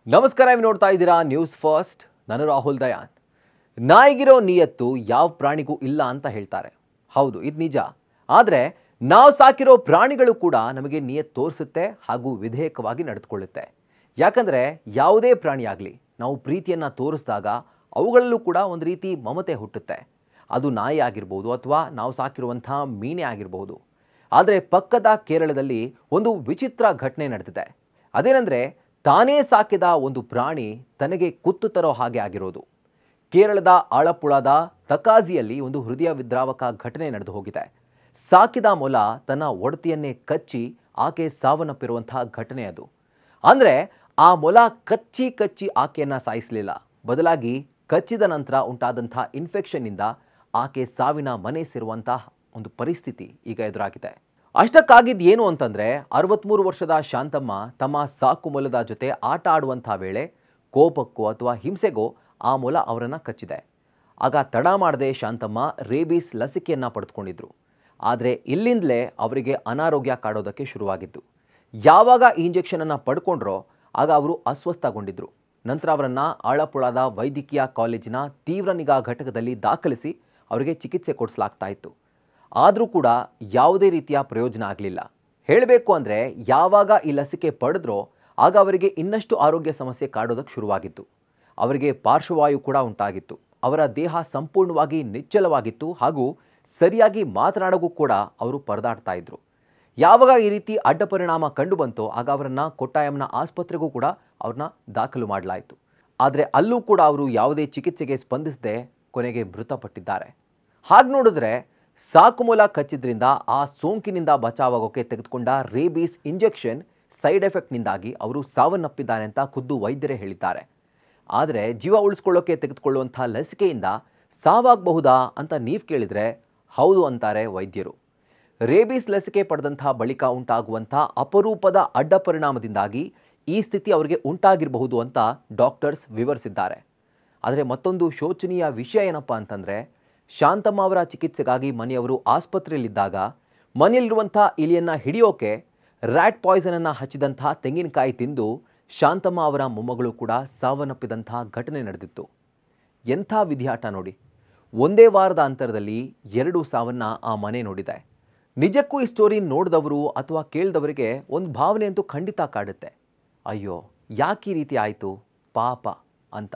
ನಮಸ್ಕಾರ, ನೀವು ನೋಡ್ತಾ ಇದ್ದೀರಾ ನ್ಯೂಸ್ ಫಸ್ಟ್. ನಾನು ರಾಹುಲ್ ದಯಾನ್. ನಾಯಿಗಿರೋ ನಿಯತ್ತು ಯಾವ ಪ್ರಾಣಿಗೂ ಇಲ್ಲ ಅಂತ ಹೇಳ್ತಾರೆ. ಹೌದು, ಇದು ನಿಜ. ಆದರೆ ನಾವು ಸಾಕಿರೋ ಪ್ರಾಣಿಗಳು ಕೂಡ ನಮಗೆ ನಿಯತ್ತು ತೋರಿಸುತ್ತೆ ಹಾಗೂ ವಿಧೇಯಕವಾಗಿ ನಡೆದುಕೊಳ್ಳುತ್ತೆ. ಯಾಕಂದರೆ ಯಾವುದೇ ಪ್ರಾಣಿಯಾಗಲಿ ನಾವು ಪ್ರೀತಿಯನ್ನು ತೋರಿಸಿದಾಗ ಅವುಗಳಲ್ಲೂ ಕೂಡ ಒಂದು ರೀತಿ ಮಮತೆ ಹುಟ್ಟುತ್ತೆ. ಅದು ನಾಯಿ ಆಗಿರ್ಬೋದು ಅಥವಾ ನಾವು ಸಾಕಿರುವಂಥ ಮೀನೆ ಆಗಿರ್ಬೋದು. ಆದರೆ ಪಕ್ಕದ ಕೇರಳದಲ್ಲಿ ಒಂದು ವಿಚಿತ್ರ ಘಟನೆ ನಡೆದಿದೆ. ಅದೇನೆಂದರೆ, ತಾನೇ ಸಾಕಿದ ಒಂದು ಪ್ರಾಣಿ ತನಗೆ ಕುತ್ತು ತರೋ ಹಾಗೆ ಆಗಿರೋದು. ಕೇರಳದ ಆಳಪ್ಪುಳದ ತಕಾಜಿಯಲ್ಲಿ ಒಂದು ಹೃದಯ ವಿದ್ರಾವಕ ಘಟನೆ ನಡೆದು ಹೋಗಿದೆ. ಸಾಕಿದ ಮೊಲ ತನ್ನ ಒಡತಿಯನ್ನೇ ಕಚ್ಚಿ ಆಕೆ ಸಾವನ್ನಪ್ಪಿರುವಂತಹ ಘಟನೆ ಅದು. ಅಂದರೆ ಆ ಮೊಲ ಕಚ್ಚಿ ಕಚ್ಚಿ ಆಕೆಯನ್ನು ಸಾಯಿಸಲಿಲ್ಲ, ಬದಲಾಗಿ ಕಚ್ಚಿದ ನಂತರ ಉಂಟಾದಂಥ ಇನ್ಫೆಕ್ಷನ್ನಿಂದ ಆಕೆ ಸಾವಿನ ಮನೆ ಸೇರುವಂತಹ ಒಂದು ಪರಿಸ್ಥಿತಿ ಈಗ ಎದುರಾಗಿದೆ. ಅಷ್ಟಕ್ಕಾಗಿದ್ದು ಏನು ಅಂತಂದರೆ, 63 ವರ್ಷದ ಶಾಂತಮ್ಮ ತಮ್ಮ ಸಾಕು ಮೊಲದ ಜೊತೆ ಆಟ ಆಡುವಂಥ ವೇಳೆ ಕೋಪಕ್ಕೋ ಅಥವಾ ಹಿಂಸೆಗೋ ಆ ಮೊಲ ಅವರನ್ನು ಕಚ್ಚಿದೆ. ಆಗ ತಡ ಮಾಡದೆ ಶಾಂತಮ್ಮ ರೇಬೀಸ್ ಲಸಿಕೆಯನ್ನು ಪಡೆದುಕೊಂಡಿದ್ರು. ಆದರೆ ಇಲ್ಲಿಂದಲೇ ಅವರಿಗೆ ಅನಾರೋಗ್ಯ ಕಾಡೋದಕ್ಕೆ ಶುರುವಾಗಿತ್ತು. ಯಾವಾಗ ಈ ಇಂಜೆಕ್ಷನನ್ನು ಪಡ್ಕೊಂಡ್ರೋ ಆಗ ಅವರು ಅಸ್ವಸ್ಥಗೊಂಡಿದ್ರು. ನಂತರ ಅವರನ್ನು ಆಳಪ್ಪುಳದ ವೈದ್ಯಕೀಯ ಕಾಲೇಜಿನ ತೀವ್ರ ನಿಗಾ ಘಟಕದಲ್ಲಿ ದಾಖಲಿಸಿ ಅವರಿಗೆ ಚಿಕಿತ್ಸೆ ಕೊಡಿಸಲಾಗ್ತಾ ಇತ್ತು. ಆದರೂ ಕೂಡ ಯಾವುದೇ ರೀತಿಯ ಪ್ರಯೋಜನ ಆಗಲಿಲ್ಲ. ಹೇಳಬೇಕು ಅಂದರೆ, ಯಾವಾಗ ಈ ಲಸಿಕೆ ಪಡೆದ್ರೋ ಆಗ ಅವರಿಗೆ ಇನ್ನಷ್ಟು ಆರೋಗ್ಯ ಸಮಸ್ಯೆ ಕಾಡೋದಕ್ಕೆ ಶುರುವಾಗಿತ್ತು. ಅವರಿಗೆ ಪಾರ್ಶ್ವವಾಯು ಕೂಡ ಉಂಟಾಗಿತ್ತು. ಅವರ ದೇಹ ಸಂಪೂರ್ಣವಾಗಿ ನಿಶ್ಚಲವಾಗಿತ್ತು ಹಾಗೂ ಸರಿಯಾಗಿ ಮಾತನಾಡೋಕ್ಕೂ ಕೂಡ ಅವರು ಪರದಾಡ್ತಾ ಇದ್ರು. ಯಾವಾಗ ಈ ರೀತಿ ಅಡ್ಡ ಪರಿಣಾಮ ಕಂಡು ಬಂತೋ ಆಗ ಅವರನ್ನು ಕೊಟ್ಟಾಯಂನ ಆಸ್ಪತ್ರೆಗೂ ಕೂಡ ಅವ್ರನ್ನ ದಾಖಲು ಮಾಡಲಾಯಿತು. ಆದರೆ ಅಲ್ಲೂ ಕೂಡ ಅವರು ಯಾವುದೇ ಚಿಕಿತ್ಸೆಗೆ ಸ್ಪಂದಿಸದೆ ಕೊನೆಗೆ ಮೃತಪಟ್ಟಿದ್ದಾರೆ. ಹಾಗೆ ನೋಡಿದ್ರೆ, ಸಾಕು ಮೊಲ ಕಚ್ಚಿದ್ರಿಂದ ಆ ಸೋಂಕಿನಿಂದ ಬಚಾವಾಗೋಕ್ಕೆ ತೆಗೆದುಕೊಂಡ ರೇಬೀಸ್ ಇಂಜೆಕ್ಷನ್ ಸೈಡ್ ಎಫೆಕ್ಟ್ನಿಂದಾಗಿ ಅವರು ಸಾವನ್ನಪ್ಪಿದ್ದಾರೆ ಅಂತ ಖುದ್ದು ವೈದ್ಯರೇ ಹೇಳಿದ್ದಾರೆ. ಆದರೆ ಜೀವ ಉಳಿಸ್ಕೊಳ್ಳೋಕೆ ತೆಗೆದುಕೊಳ್ಳುವಂಥ ಲಸಿಕೆಯಿಂದ ಸಾವಾಗಬಹುದಾ ಅಂತ ನೀವು ಕೇಳಿದರೆ ಹೌದು ಅಂತಾರೆ ವೈದ್ಯರು. ರೇಬೀಸ್ ಲಸಿಕೆ ಪಡೆದಂಥ ಬಳಿಕ ಉಂಟಾಗುವಂಥ ಅಪರೂಪದ ಅಡ್ಡ ಪರಿಣಾಮದಿಂದಾಗಿ ಈ ಸ್ಥಿತಿ ಅವರಿಗೆ ಉಂಟಾಗಿರಬಹುದು ಅಂತ ಡಾಕ್ಟರ್ಸ್ ವಿವರಿಸಿದ್ದಾರೆ. ಆದರೆ ಮತ್ತೊಂದು ಶೋಚನೀಯ ವಿಷಯ ಏನಪ್ಪ ಅಂತಂದರೆ, ಶಾಂತಮ್ಮ ಅವರ ಚಿಕಿತ್ಸೆಗಾಗಿ ಮನೆಯವರು ಆಸ್ಪತ್ರೆಯಲ್ಲಿದ್ದಾಗ ಮನೆಯಲ್ಲಿರುವಂಥ ಇಲಿಯನ್ನು ಹಿಡಿಯೋಕೆ ರ್ಯಾಟ್ ಪಾಯ್ಸನನ್ನು ಹಚ್ಚಿದಂಥ ತೆಂಗಿನಕಾಯಿ ತಿಂದು ಶಾಂತಮ್ಮ ಅವರ ಮೊಮ್ಮಗಳು ಕೂಡ ಸಾವನ್ನಪ್ಪಿದಂಥ ಘಟನೆ ನಡೆದಿತ್ತು. ಎಂಥ ವಿಧಿಯಾಟ ನೋಡಿ! ಒಂದೇ ವಾರದ ಅಂತರದಲ್ಲಿ 2 ಸಾವನ್ನು ಆ ಮನೆ ನೋಡಿದೆ. ನಿಜಕ್ಕೂ ಈ ಸ್ಟೋರಿ ನೋಡಿದವರು ಅಥವಾ ಕೇಳಿದವರಿಗೆ ಒಂದು ಭಾವನೆ ಅಂತೂ ಖಂಡಿತ ಕಾಡುತ್ತೆ. ಅಯ್ಯೋ, ಯಾಕೆ ಈ ರೀತಿ ಆಯಿತು ಪಾಪ ಅಂತ.